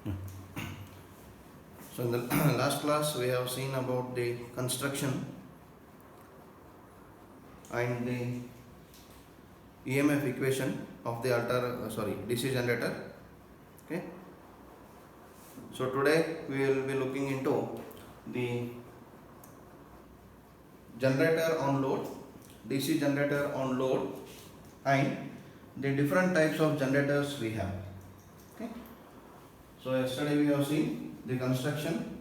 Yeah. So in the last class we have seen about the construction and the EMF equation of the DC generator. Okay. So today we will be looking into the generator on load, DC generator on load, and the different types of generators we have. Okay. So yesterday we have seen the construction,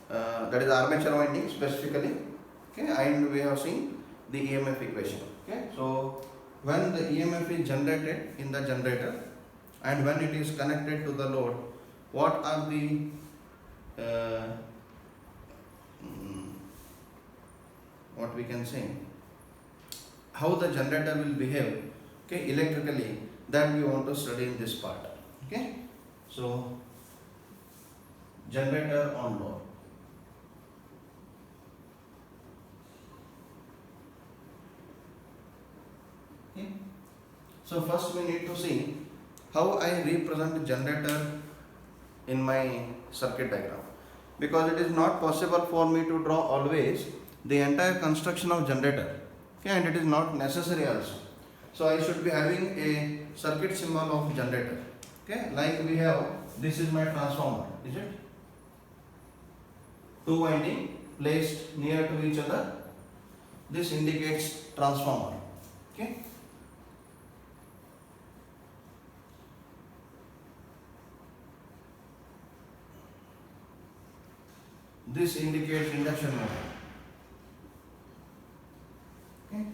that is armature winding specifically. Okay, and we have seen the EMF equation. Okay, so when the EMF is generated in the generator and when it is connected to the load, what are the uh, what we can say, how the generator will behave, okay, electrically, that we want to study in this part. Okay, so generator on load. Okay. So first we need to see how I represent generator in my circuit diagram, because it is not possible for me to draw always the entire construction of generator, okay, and it is not necessary also. So I should be having a circuit symbol of generator, okay, like we have, this is my transformer, is it? Two winding placed near to each other, this indicates transformer, okay. This indicates induction motor. Okay.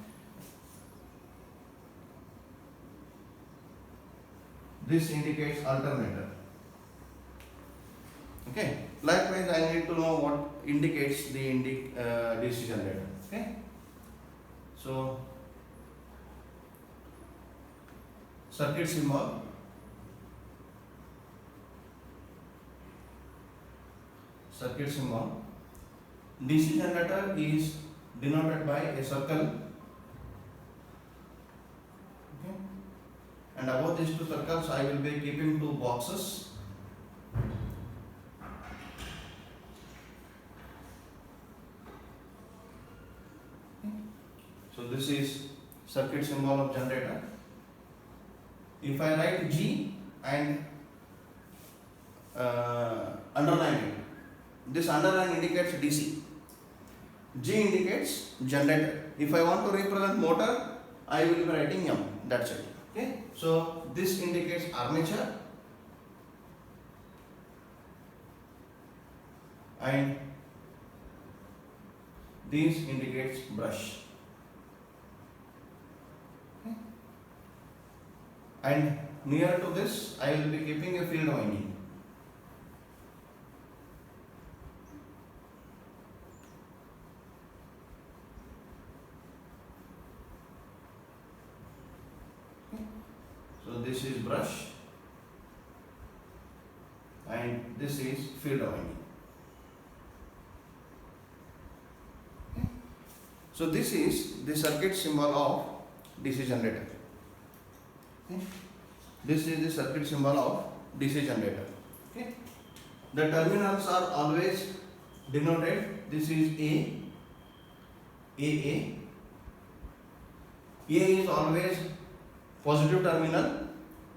This indicates alternator. Okay. Likewise, I need to know what indicates the DC generator. Okay. So circuit symbol. Circuit symbol. DC generator is denoted by a circle. Okay. And above these two circles, I will be keeping two boxes. Okay. So this is circuit symbol of generator. If I write G and underline it, this underline indicates DC. G indicates generator. If I want to represent motor, I will be writing M. That's it. Okay. So this indicates armature and this indicates brush. Okay. And near to this, I will be keeping a field winding. So this is brush and this is field winding. Okay. So this is the circuit symbol of DC generator. Okay. This is the circuit symbol of DC generator. Okay. The terminals are always denoted. This is A. A is always positive terminal,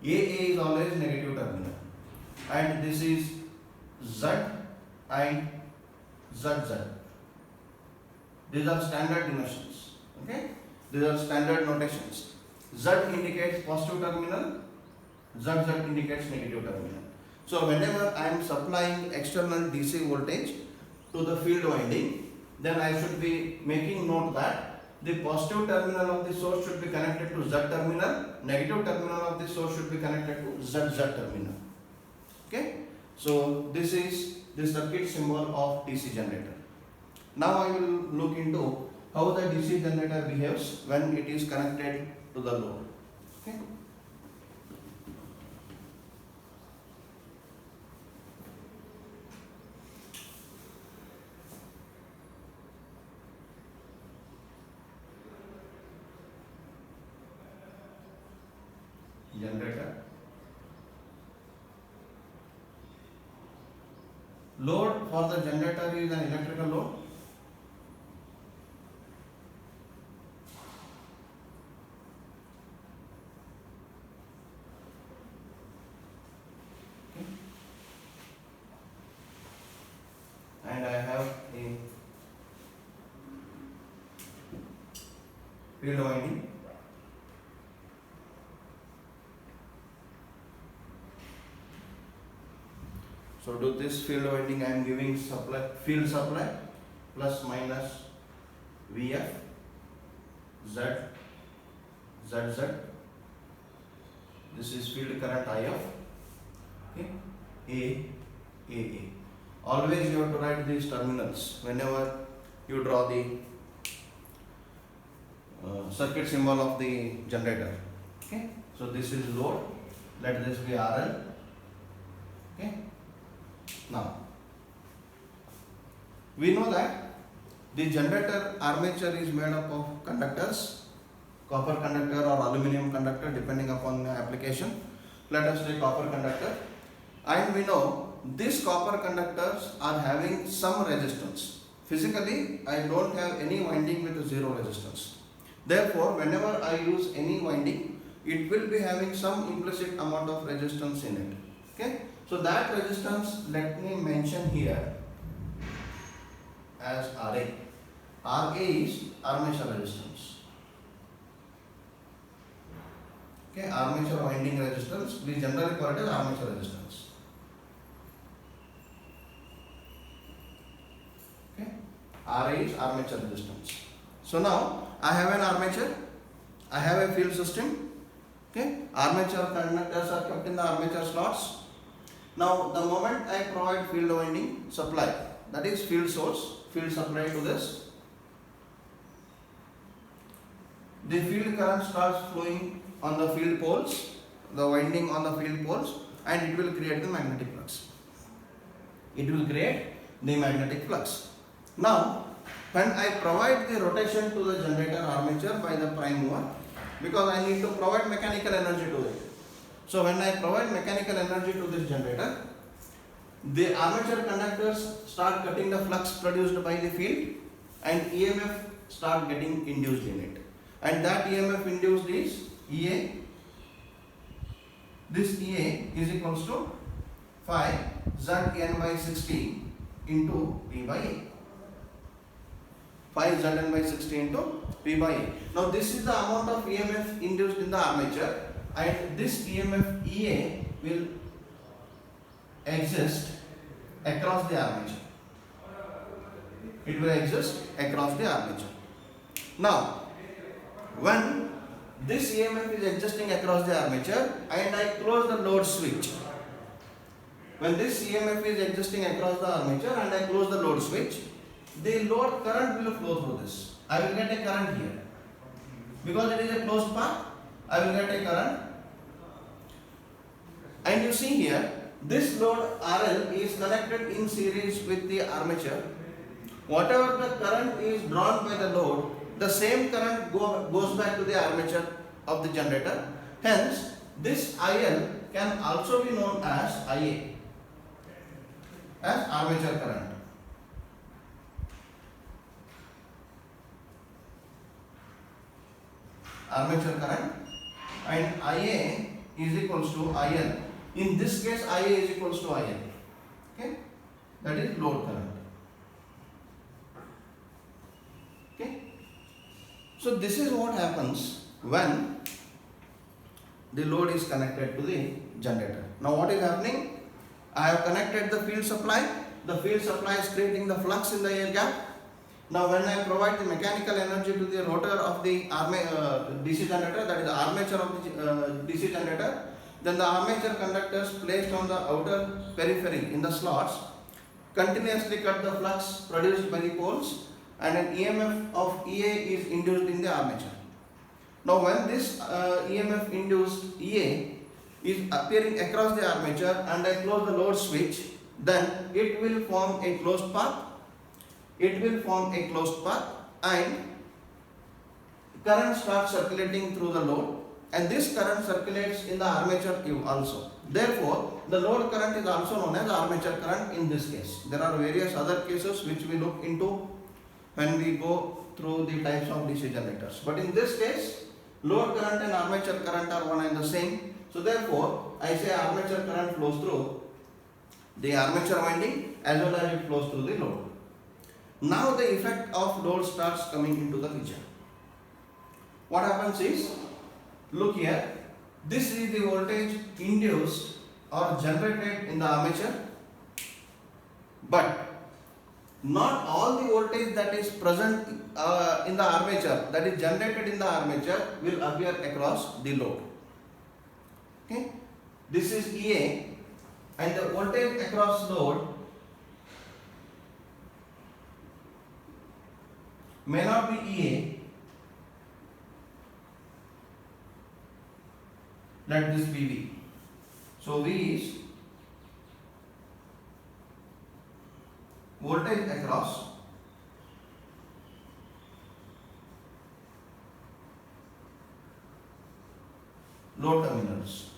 AA is always negative terminal, and this is Z and ZZ. These are standard denotations. Okay, these are standard notations. Z indicates positive terminal, ZZ indicates negative terminal. So whenever I am supplying external DC voltage to the field winding, then I should be making note that the positive terminal of the source should be connected to Z terminal, negative terminal of the source should be connected to ZZ terminal. Okay, so this is the circuit symbol of DC generator. Now I will look into how the DC generator behaves when it is connected to the load. Okay. Generator load for the generator is an electrical load. And I have a field winding. So to this field winding I am giving field supply plus minus VF Z ZZ. This is field current IF. Okay. A. Always you have to write these terminals whenever you draw the circuit symbol of the generator. Okay. So this is load. Let this be RL. Okay. Now we know that the generator armature is made up of conductors, copper conductor or aluminum conductor depending upon the application. Let us say copper conductor, and we know these copper conductors are having some resistance. Physically I don't have any winding with zero resistance. Therefore whenever I use any winding, it will be having some implicit amount of resistance in it. Okay. So that resistance, let me mention here as RA. RA is armature resistance. Okay, armature winding resistance, we generally call it as armature resistance. Okay, RA is armature resistance. So now I have an armature, I have a field system. Okay, armature conductors are kept in the armature slots. Now the moment I provide field winding supply, that is field source, field supply to this, the field current starts flowing on the field poles, the winding on the field poles, and it will create the magnetic flux. It will create the magnetic flux. Now when I provide the rotation to the generator armature by the prime mover, because I need to provide mechanical energy to it. So when I provide mechanical energy to this generator, the armature conductors start cutting the flux produced by the field, and EMF start getting induced in it. And that EMF induced is EA. This EA is equals to phi Zn by 60 into P by A. Phi Zn by 60 into P by A. Now this is the amount of EMF induced in the armature, and this EMF EA will exist across the armature. It will exist across the armature. Now when this EMF is existing across the armature and I close the load switch, when this EMF is existing across the armature and I close the load switch, the load current will flow through this. I will get a current here. Because it is a closed path, I will get a current. And you see here, this load RL is connected in series with the armature. Whatever the current is drawn by the load, the same current goes back to the armature of the generator. Hence, this IL can also be known as IA, as armature current. Armature current, and IA is equals to IL. In this case, IA is equals to IL. Okay, that is load current. Okay, so this is what happens when the load is connected to the generator. Now what is happening? I have connected the field supply. The field supply is creating the flux in the air gap. Now when I provide the mechanical energy to the rotor of the DC generator, that is the armature of the DC generator, then the armature conductors placed on the outer periphery in the slots continuously cut the flux produced by the poles, and an EMF of EA is induced in the armature. Now when this EMF induced EA is appearing across the armature and I close the load switch, then it will form a closed path. It will form a closed path and current starts circulating through the load, and this current circulates in the armature also. Therefore, the load current is also known as armature current in this case. There are various other cases which we look into when we go through the types of DC generators. But in this case, load current and armature current are one and the same. So therefore, I say armature current flows through the armature winding as well as it flows through the load. Now the effect of load starts coming into the picture. What happens is, look here, this is the voltage induced or generated in the armature, but not all the voltage that is present in the armature, that is generated in the armature, will appear across the load. Okay, this is EA, and the voltage across load may not be EA. Let this be V. So V is voltage across load terminals.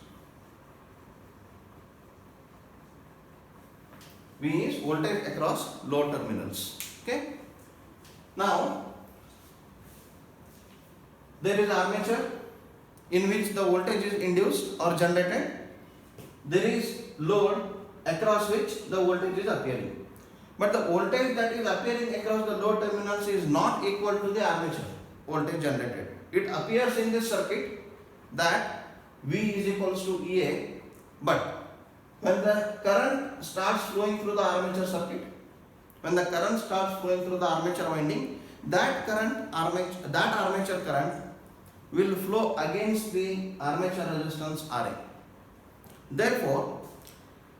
V is voltage across load terminals. Okay. Now there is armature in which the voltage is induced or generated. There is load across which the voltage is appearing. But the voltage that is appearing across the load terminals is not equal to the armature voltage generated. It appears in this circuit that V is equals to EA, but when the current starts flowing through the armature circuit, when the current starts flowing through the armature winding, that armature current will flow against the armature resistance Ra. Therefore,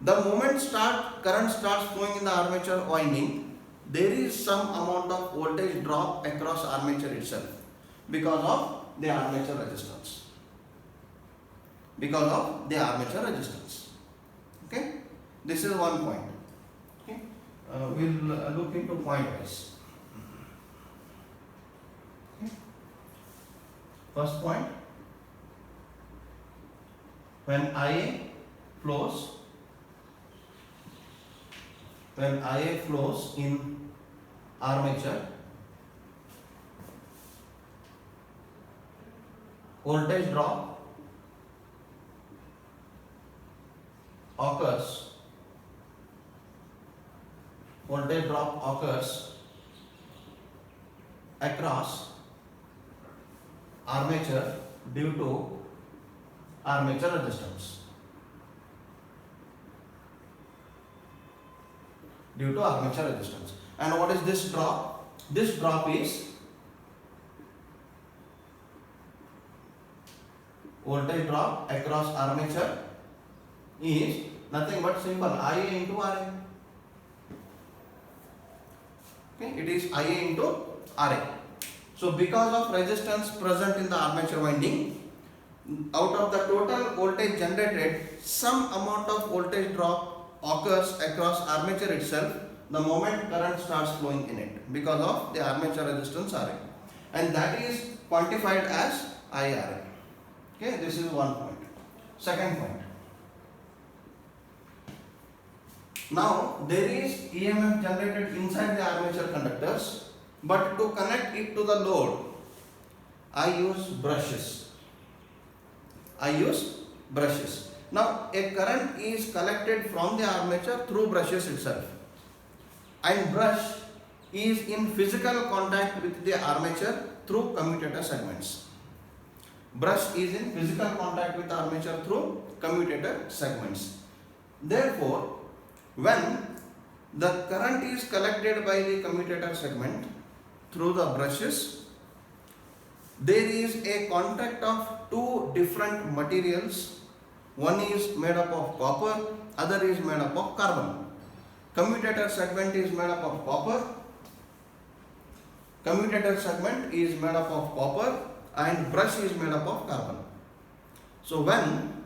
the moment current starts flowing in the armature winding, there is some amount of voltage drop across armature itself because of the armature resistance. Because of the armature resistance. Okay, this is one point. Okay, we'll look into point wise. Okay. First point, when IA flows in armature, voltage drop occurs across armature due to armature resistance. And what is this drop? This drop is voltage drop across armature is nothing but simple IA into RA. Okay, it is IA into RA. So because of resistance present in the armature winding, out of the total voltage generated, some amount of voltage drop occurs across armature itself the moment current starts flowing in it because of the armature resistance RA, and that is quantified as IRA. Okay, this is one point. Second point. Now there is EMF generated inside the armature conductors, but to connect it to the load, I use brushes. Now a current is collected from the armature through brushes itself, and brush is in physical contact with the armature through commutator segments. Therefore, when the current is collected by the commutator segment through the brushes, there is a contact of two different materials. One is made up of copper, other is made up of carbon. Commutator segment is made up of copper, and brush is made up of carbon. So when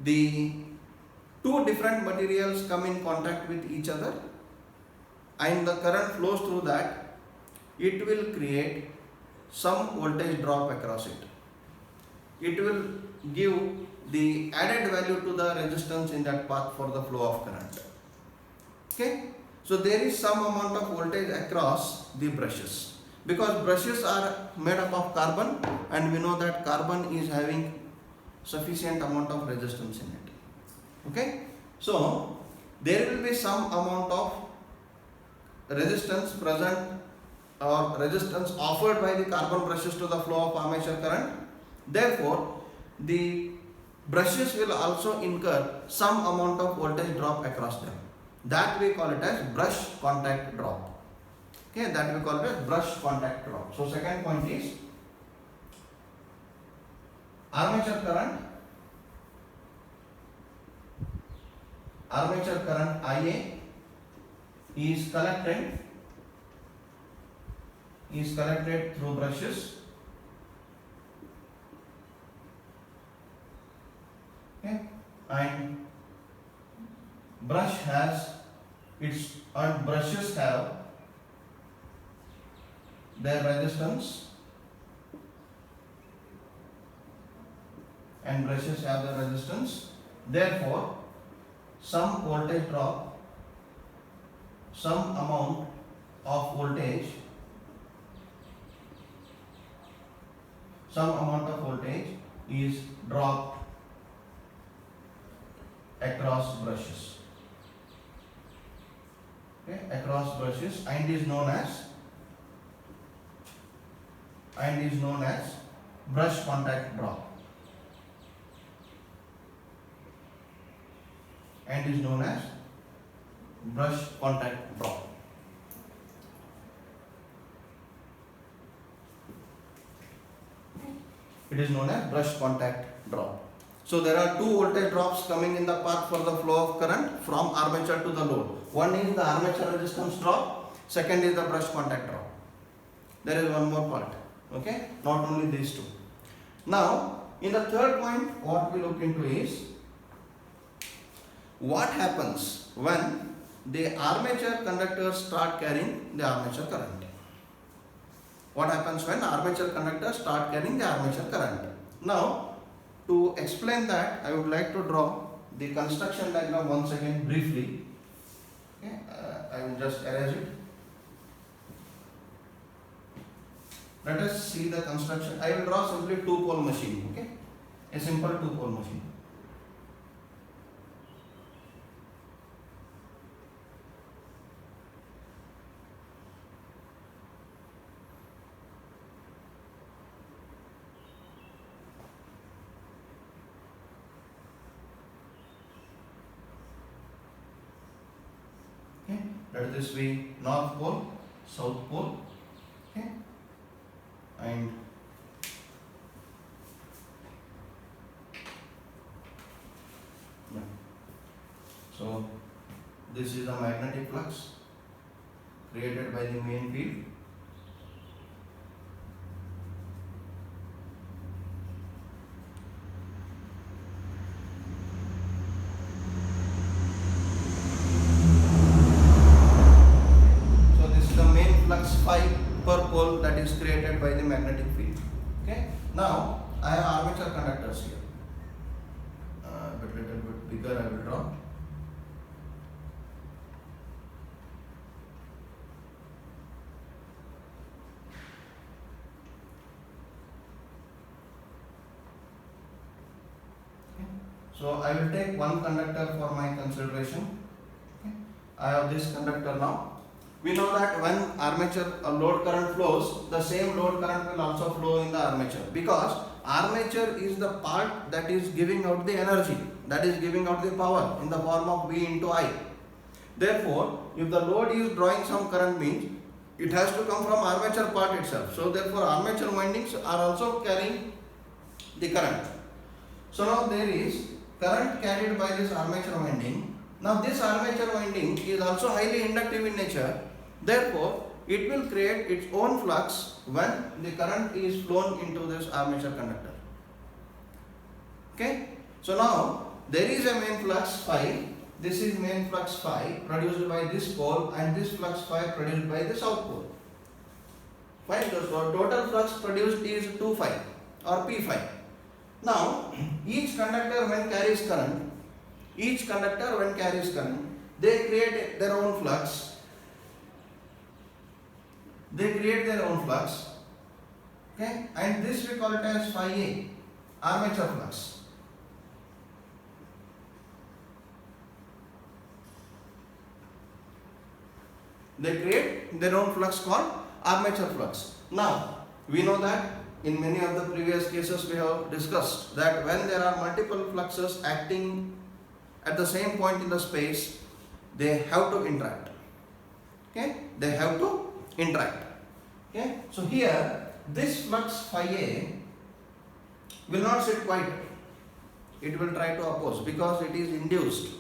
the two different materials come in contact with each other and the current flows through that, it will create some voltage drop across it. It will give the added value to the resistance in that path for the flow of current. Okay, so there is some amount of voltage across the brushes, because brushes are made up of carbon, and we know that carbon is having sufficient amount of resistance in it. Okay, so there will be some amount of resistance present or resistance offered by the carbon brushes to the flow of armature current. Therefore, the brushes will also incur some amount of voltage drop across them. That we call it as brush contact drop. Okay, that we call it as brush contact drop. So second point is armature current IA is collected through brushes. Okay, and brushes have their resistance, and brushes have their resistance. Therefore, some voltage drop, some amount of voltage is dropped across brushes. Okay, across brushes, and is known as brush contact drop, and is known as brush contact drop. It is known as brush contact drop. So there are two voltage drops coming in the path for the flow of current from armature to the load. One is the armature resistance drop, second is the brush contact drop. There is one more part. Okay, not only these two. Now, in the third point, what we look into is what happens when the armature conductors start carrying the armature current. What happens when armature conductors start carrying the armature current? Now, to explain that, I would like to draw the construction diagram once again briefly. Okay, I will just erase it. Let us see the construction. I will draw simply two-pole machine. Okay, a simple two-pole machine. Okay, let this be north pole, south pole. Okay, and so this is the magnetic flux created by the main field. So this is the main flux phi per pole that is created by the magnetic field. Okay. Now I have armature conductors here. But little bit bigger I will draw. So I will take one conductor for my consideration. Okay. I have this conductor now. We know that when armature load current flows, the same load current will also flow in the armature, because armature is the part that is giving out the energy, that is giving out the power in the form of V into I. Therefore, if the load is drawing some current, means it has to come from armature part itself. So therefore, armature windings are also carrying the current. So now there is current carried by this armature winding. Now this armature winding is also highly inductive in nature. Therefore, it will create its own flux when the current is flown into this armature conductor. Okay. So now there is a main flux phi. This is main flux phi produced by this pole, and this flux phi produced by the south pole. Fine. So total flux produced is 2 phi or P phi. Now, each conductor when carries current, they create their own flux. Okay, and this we call it as phi A, armature flux. They create their own flux called armature flux. Now, we know that in many of the previous cases we have discussed that when there are multiple fluxes acting at the same point in the space, they have to interact. Okay, they have to interact. Okay, so here this flux phi A will not sit quiet. It will try to oppose because it is induced.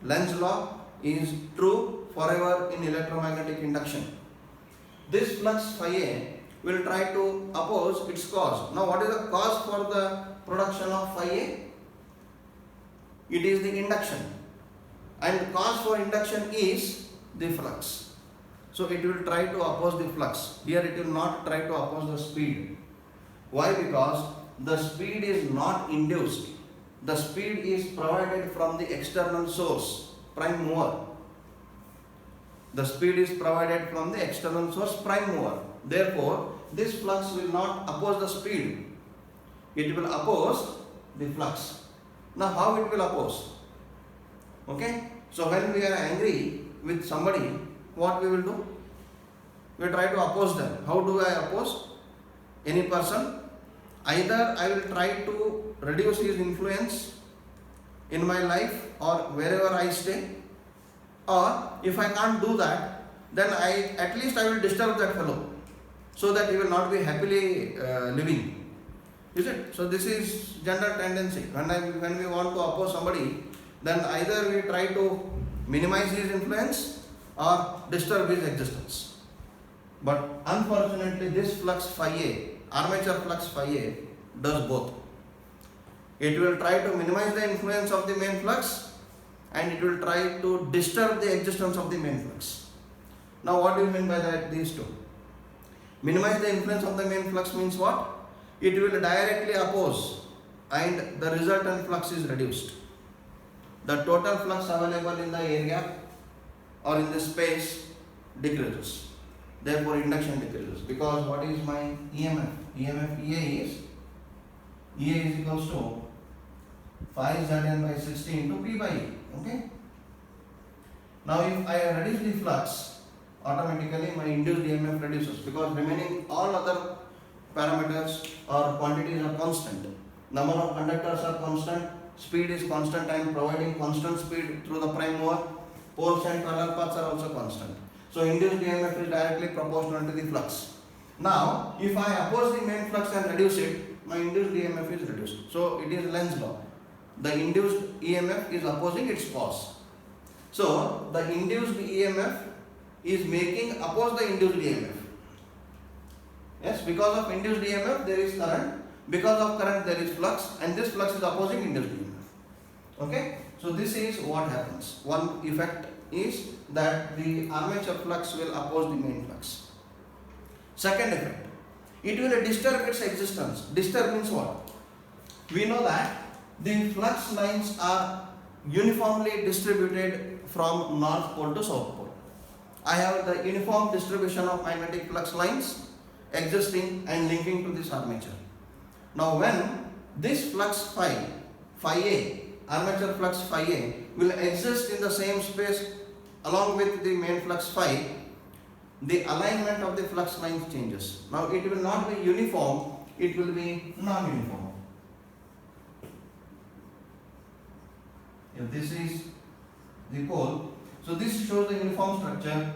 Lenz's law is true forever in electromagnetic induction. This flux phi A will try to oppose its cause. Now, what is the cause for the production of phi A? It is the induction, and the cause for induction is the flux. So it will try to oppose the flux. Here it will not try to oppose the speed. Why? Because the speed is not induced. The speed is provided from the external source, prime mover. The speed is provided from the external source, prime mover. Therefore, this flux will not oppose the speed. It will oppose the flux. Now, how it will oppose? Okay. So when we are angry with somebody, what we will do? We try to oppose them. How do I oppose any person? Either I will try to reduce his influence in my life or wherever I stay, or if I can't do that, then at least I will disturb that fellow so that he will not be happily living. Is it? So this is general tendency. When we want to oppose somebody, then either we try to minimize his influence or disturb his existence. But unfortunately, this flux phi A, armature flux phi A, does both. It will try to minimize the influence of the main flux, and it will try to disturb the existence of the main flux. Now, what do you mean by that? These two. Minimize the influence of the main flux means what? It will directly oppose, and the resultant flux is reduced. The total flux available in the air gap or in the space decreases. Therefore, induction decreases. Because what is my EMF? EMF EA is equals to phi Zn by 60 into P by E. Okay. Now, if I reduce the flux, automatically my induced EMF reduces because remaining all other parameters or quantities are constant. Number of conductors are constant, speed is constant. I am providing constant speed through the prime mover. Poles and parallel paths are also constant. So induced EMF is directly proportional to the flux. Now, if I oppose the main flux and reduce it, my induced EMF is reduced. So it is Lenz's law. The induced EMF is opposing its cause. So the induced EMF is oppose the induced EMF. Yes, because of induced EMF there is current, because of current there is flux, and this flux is opposing induced EMF. Okay, so this is what happens. One effect is that the armature flux will oppose the main flux. Second effect, it will disturb its existence. Disturb means what? We know that the flux lines are uniformly distributed from north pole to south pole. I have the uniform distribution of magnetic flux lines existing and linking to this armature. Now, when this flux phi A, armature flux phi A, will exist in the same space along with the main flux phi, the alignment of the flux lines changes. Now, it will not be uniform, it will be non-uniform. If this is the pole, so this shows the uniform structure.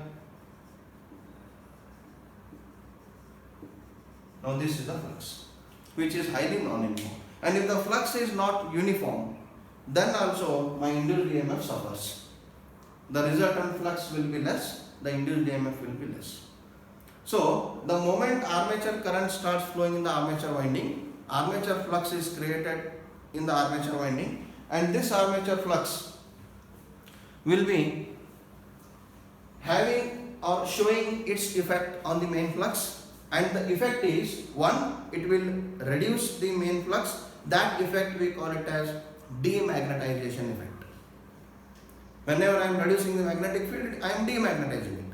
Now, this is the flux, which is highly non-uniform. And if the flux is not uniform, then also my induced EMF suffers. The resultant flux will be less, the induced EMF will be less. So, the moment armature current starts flowing in the armature winding, armature flux is created in the armature winding, and this armature flux will be having or showing its effect on the main flux. And the effect is, one, it will reduce the main flux, that effect we call it as demagnetization effect. Whenever I am reducing the magnetic field, I am demagnetizing it.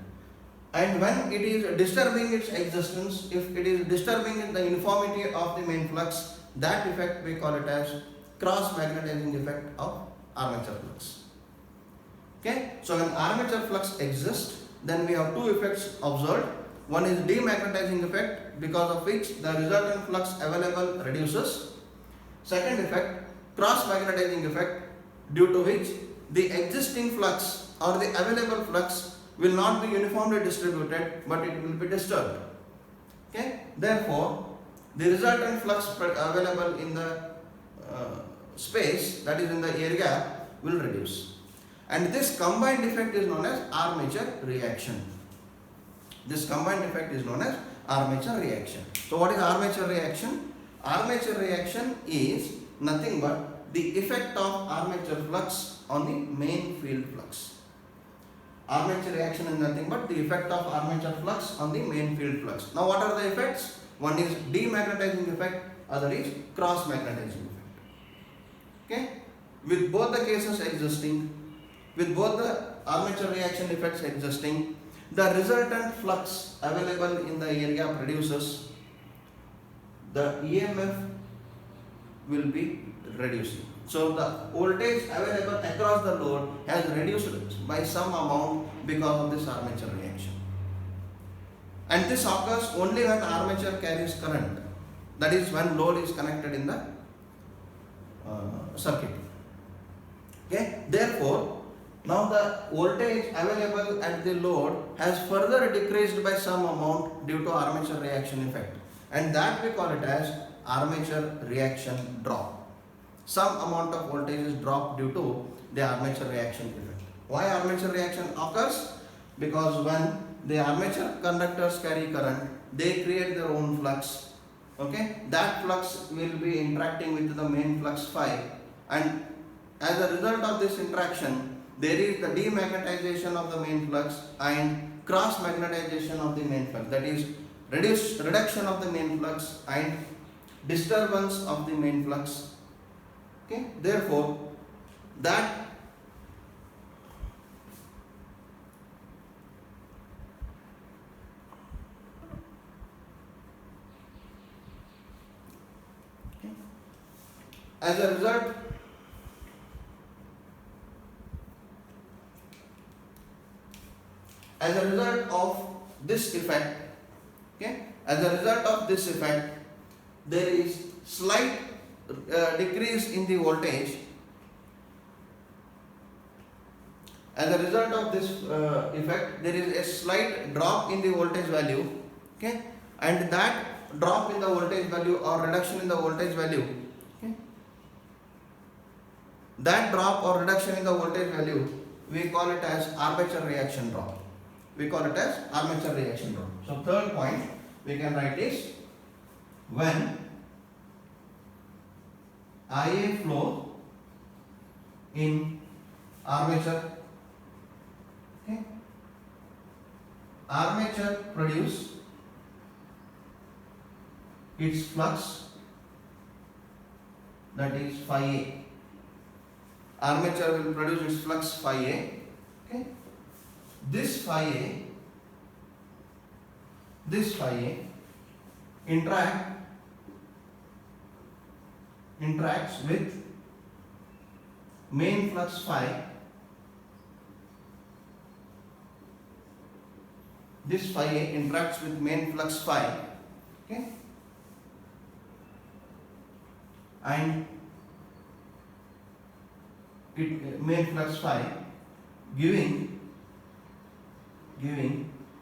And when it is disturbing its existence, if it is disturbing the uniformity of the main flux, that effect we call it as cross magnetizing effect of armature flux. Okay, so when armature flux exists, then we have two effects observed. One is demagnetizing effect, because of which the resultant flux available reduces. Second effect, cross magnetizing effect, due to which the existing flux or the available flux will not be uniformly distributed, but it will be disturbed. Okay, therefore the resultant flux available in the space, that is in the air gap, will reduce, and this combined effect is known as armature reaction. This combined effect is known as armature reaction. So what is armature reaction? Armature reaction is nothing but the effect of armature flux on the main field flux. Armature reaction is nothing but the effect of armature flux on the main field flux. Now what are the effects? One is demagnetizing effect, other is cross magnetizing effect. Okay? With both the cases existing, with both the armature reaction effects existing, the resultant flux available in the air gap reduces, the EMF will be reducing. So the voltage available across the load has reduced by some amount because of this armature reaction. And this occurs only when armature carries current, that is when load is connected in the circuit. Okay? Therefore, now the voltage available at the load has further decreased by some amount due to armature reaction effect, and that we call it as armature reaction drop. Some amount of voltage is dropped due to the armature reaction effect. Why armature reaction occurs? Because when the armature conductors carry current, they create their own flux. Okay, that flux will be interacting with the main flux phi, and as a result of this interaction, there is the demagnetization of the main flux and cross magnetization of the main flux, that is reduction of the main flux and disturbance of the main flux. Okay, therefore that as a result of this effect, okay, as a result of this effect, there is slight decrease in the voltage. As a result of this effect, there is a slight drop in the voltage value, okay, and that drop in the voltage value or reduction in the voltage value, okay, that drop or reduction in the voltage value, we call it as armature reaction drop. We call it as armature reaction drop. So third point we can write is, when IA flow in armature, okay, armature produce its flux, that is phi A. Armature will produce its flux phi A. Okay, this phi A interacts with main flux phi. This phi A interacts with main flux phi, okay, and it main flux phi giving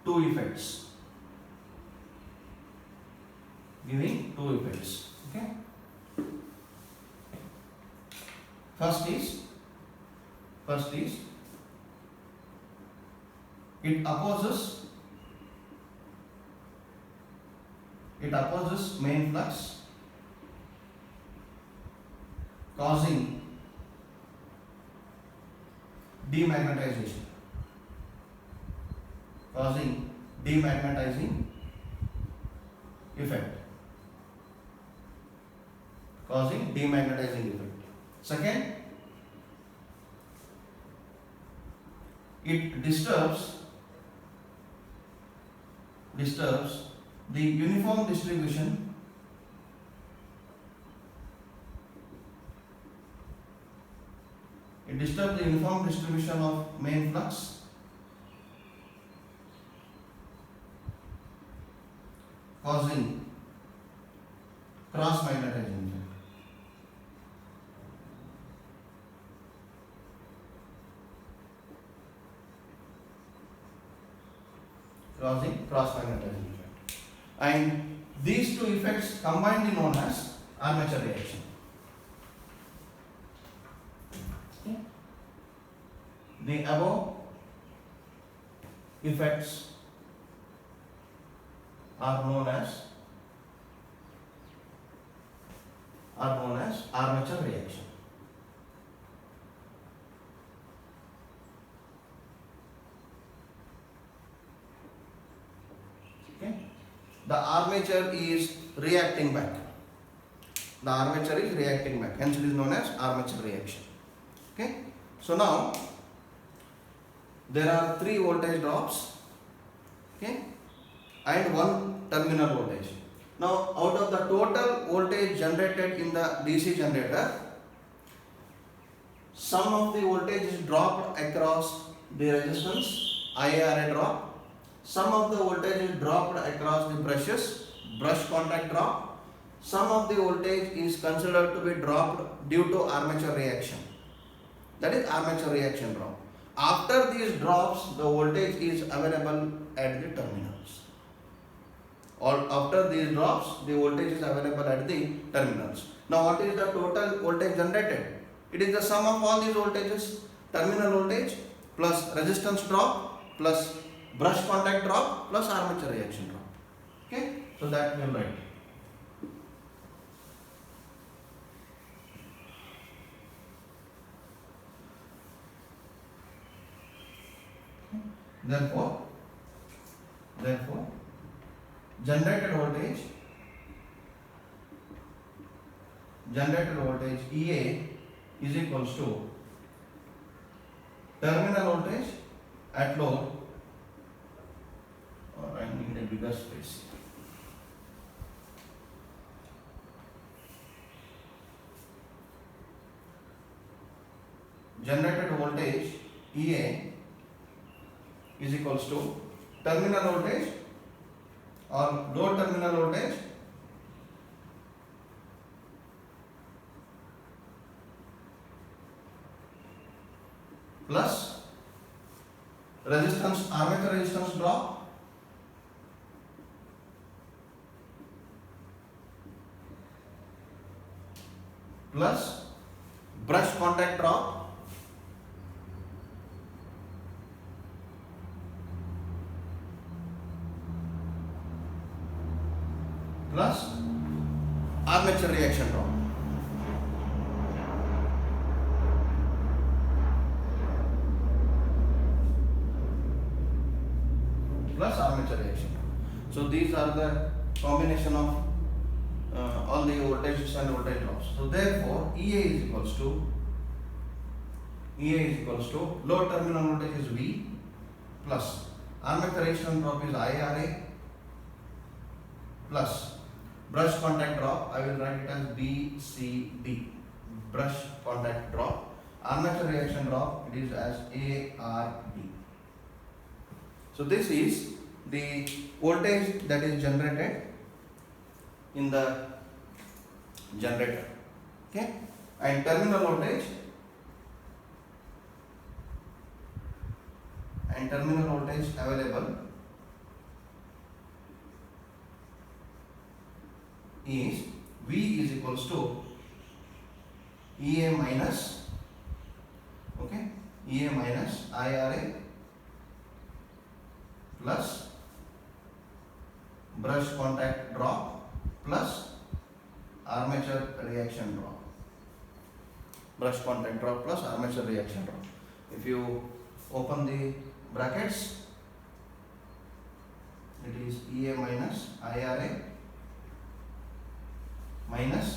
two effects. Okay. First is it opposes main flux, causing demagnetization, effect. causing demagnetizing effect. Second, it disturbs the uniform distribution of main flux, causing cross magnetizing effect. Causing cross magnetizing effect. And these two effects combined is known as armature reaction. The above effects are known as armature reaction. Okay? The armature is reacting back. Hence it is known as armature reaction. Okay? So now there are 3 voltage drops, okay, and 1 terminal voltage. Now out of the total voltage generated in the DC generator, some of the voltage is dropped across the resistance, IARA drop. Some of the voltage is dropped across the brushes, brush contact drop. Some of the voltage is considered to be dropped due to armature reaction. That is armature reaction drop. After these drops, the voltage is available at the terminals. Or after these drops, the voltage is available at the terminals. Now what is the total voltage generated? It is the sum of all these voltages, terminal voltage plus resistance drop plus brush contact drop plus armature reaction drop. Okay, so that we will write. Therefore, generated voltage EA is equals to terminal voltage at load, or I need a bigger space. Generated voltage EA is equals to terminal voltage or load terminal voltage plus resistance, armature resistance drop plus brush contact drop plus armature reaction drop. Plus armature reaction. So these are the combination of all the voltages and voltage drops. So therefore EA is equals to load terminal voltage is V plus armature reaction drop is IRA plus brush contact drop, I will write it as BCD, brush contact drop. Armature reaction drop, it is as ARD. So this is the voltage that is generated in the generator. Okay, and terminal voltage available is V is equals to EA minus IRA plus brush contact drop plus armature reaction drop. Brush contact drop plus armature reaction drop. If you open the brackets, it is EA minus IRA minus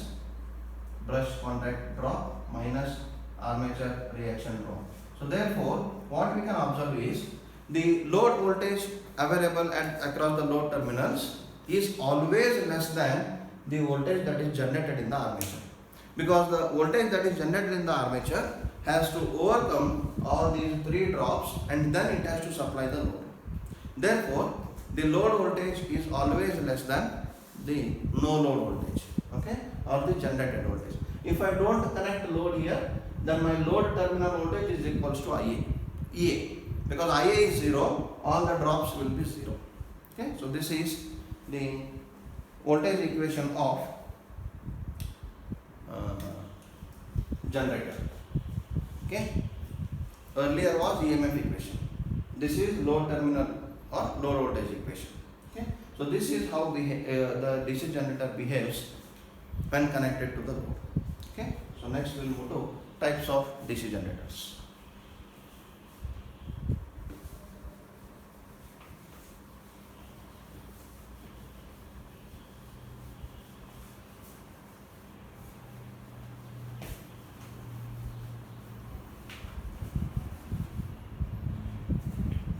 brush contact drop minus armature reaction drop. So therefore, what we can observe is the load voltage available at across the load terminals is always less than the voltage that is generated in the armature, because the voltage that is generated in the armature has to overcome all these three drops and then it has to supply the load. Therefore, the load voltage is always less than the no load voltage, okay, or the generated voltage. If I don't connect load here, then my load terminal voltage is equals to IA, EA, because IA is 0, all the drops will be 0. Okay, so this is the voltage equation of generator. Okay, earlier was EMF equation. This is load terminal or load voltage equation. Okay, so this is how the DC generator behaves when connected to the load. Okay, so next we will move to types of DC generators.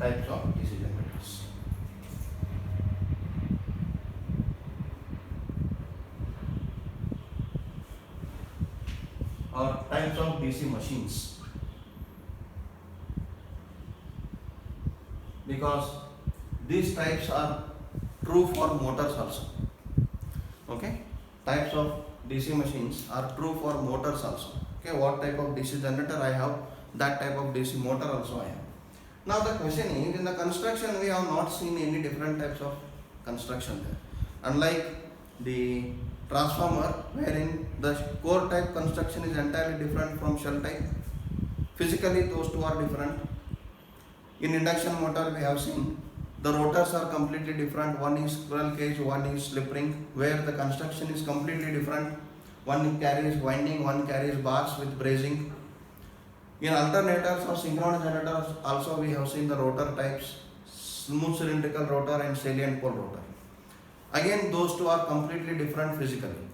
Types of DC generators. Or types of DC machines, because these types are true for motors also. Okay, types of DC machines are true for motors also. Okay, what type of DC generator I have, that type of DC motor also I have. Now the question is, in the construction we have not seen any different types of construction there. Unlike the transformer, wherein the core type construction is entirely different from shell type. Physically those two are different. In induction motor we have seen the rotors are completely different. One is squirrel cage, one is slip ring, where the construction is completely different. One carries winding, one carries bars with bracing. In alternators or synchronous generators also we have seen the rotor types, smooth cylindrical rotor and salient pole rotor. Again those two are completely different physically.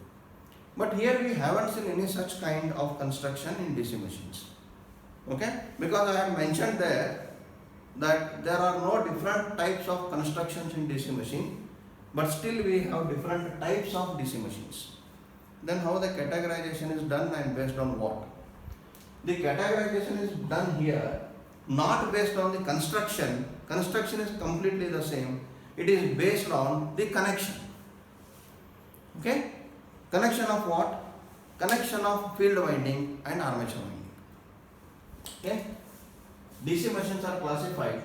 But here we haven't seen any such kind of construction in DC machines. Okay, because I have mentioned there that there are no different types of constructions in DC machine, but still we have different types of DC machines. Then how the categorization is done and based on what? The categorization is done here not based on the construction. Construction is completely the same. It is based on the connection. Okay? Connection of what? Connection of field winding and armature winding. Okay? DC machines are classified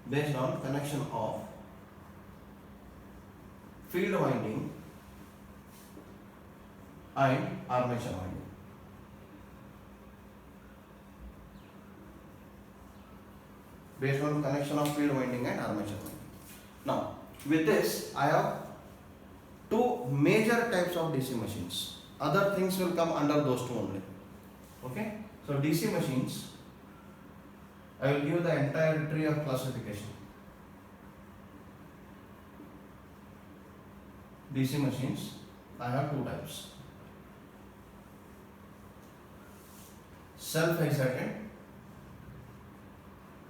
based on connection of field winding and armature winding. Based on connection of field winding and armature winding. Now, with this, I have two major types of DC machines. Other things will come under those two only. Okay? So, DC machines, I will give the entire tree of classification. DC machines, I have two types. Self-excited,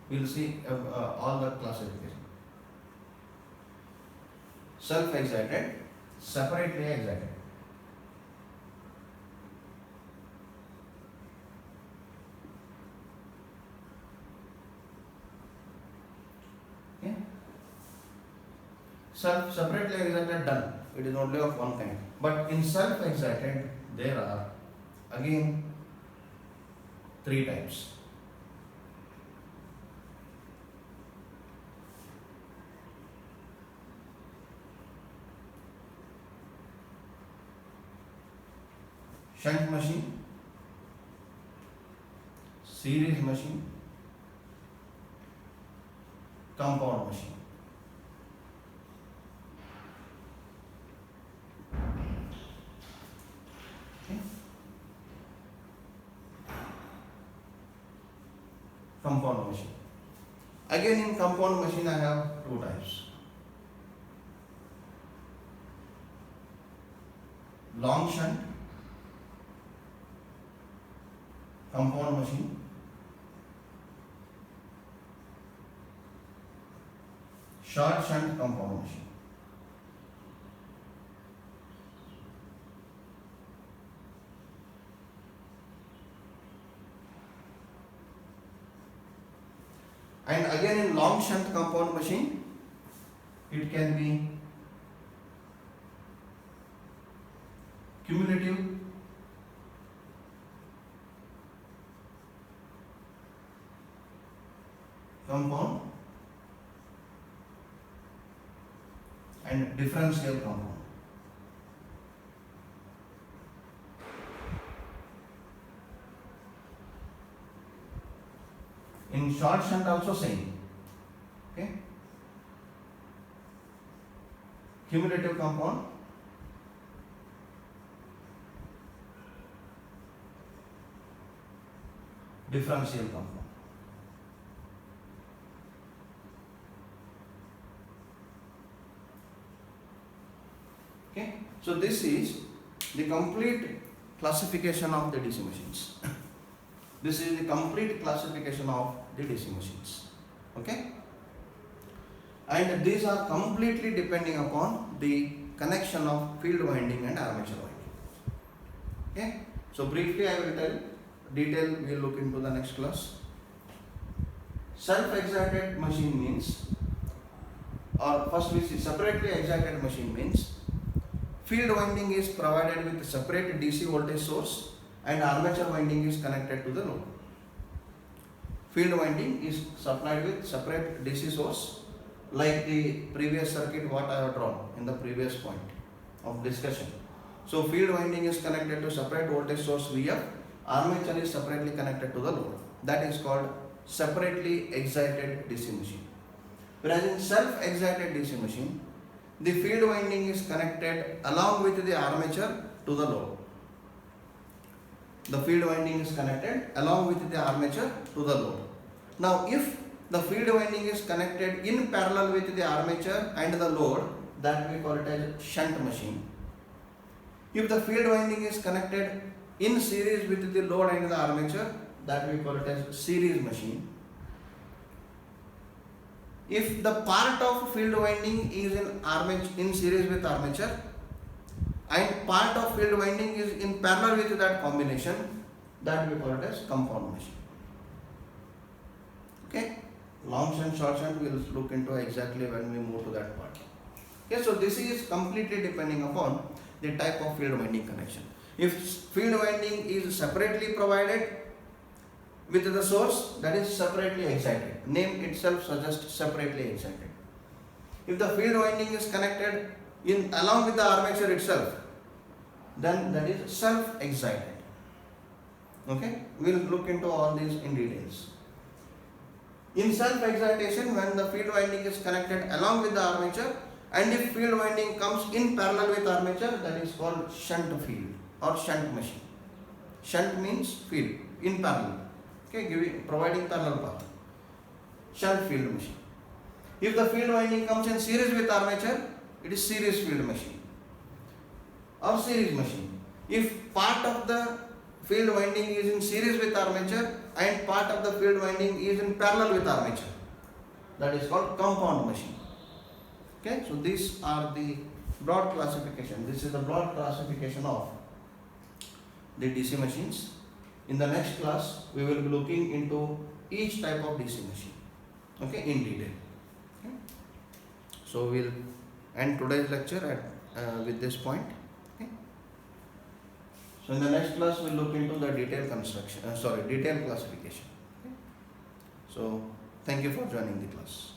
we will see all the classification. Self-excited, separately excited. Okay. Separately excited, done. It is only of one kind. But in self-excited, there are again three types. Shunt machine, series machine, compound machine. Okay. compound machine. Again, in compound machine I have two types. Long shunt compound machine, short shunt compound machine. And again, in long shunt compound machine, it can be cumulative compound and differential compound. In short shunt also same. Okay. Cumulative compound, differential compound. Okay. So this is the complete classification of the DC machines. This is the complete classification of the DC machines. Okay. And these are completely depending upon the connection of field winding and armature winding. Okay. So briefly I will tell, detail we will look into the next class. Self-excited machine means, or first we see separately excited machine means, field winding is provided with a separate DC voltage source and armature winding is connected to the load. Field winding is supplied with separate DC source, like the previous circuit what I have drawn in the previous point of discussion. So field winding is connected to separate voltage source VF, armature is separately connected to the load. That is called separately excited DC machine. Whereas in self-excited DC machine, the field winding is connected along with the armature to the load. The field winding is connected along with the armature to the load. Now if the field winding is connected in parallel with the armature and the load, that we call it as shunt machine. If the field winding is connected in series with the load and the armature, that we call it as series machine. If the part of field winding is in series with armature and part of field winding is in parallel with that combination, that we call it as compound machine. Okay, long shunt, short shunt we will look into exactly when we move to that part. Okay, so this is completely depending upon the type of field winding connection. If field winding is separately provided with the source, that is separately excited. Name itself suggests separately excited. If the field winding is connected in along with the armature itself, then that is self-excited. Okay, we will look into all these in details. In self-excitation, when the field winding is connected along with the armature, and if field winding comes in parallel with armature, that is called shunt field or shunt machine. Shunt means field in parallel. Okay, providing parallel path. Shunt field machine. If the field winding comes in series with armature, it is series field machine or series machine. If part of the field winding is in series with armature and part of the field winding is in parallel with armature, that is called compound machine. Okay, so these are the broad classification. This is the broad classification of the DC machines. In the next class, we will be looking into each type of DC machine, okay, in detail. Okay. So we'll end today's lecture with this point. Okay. So in the next class, we'll look into the detailed construction. Detailed classification. Okay. So thank you for joining the class.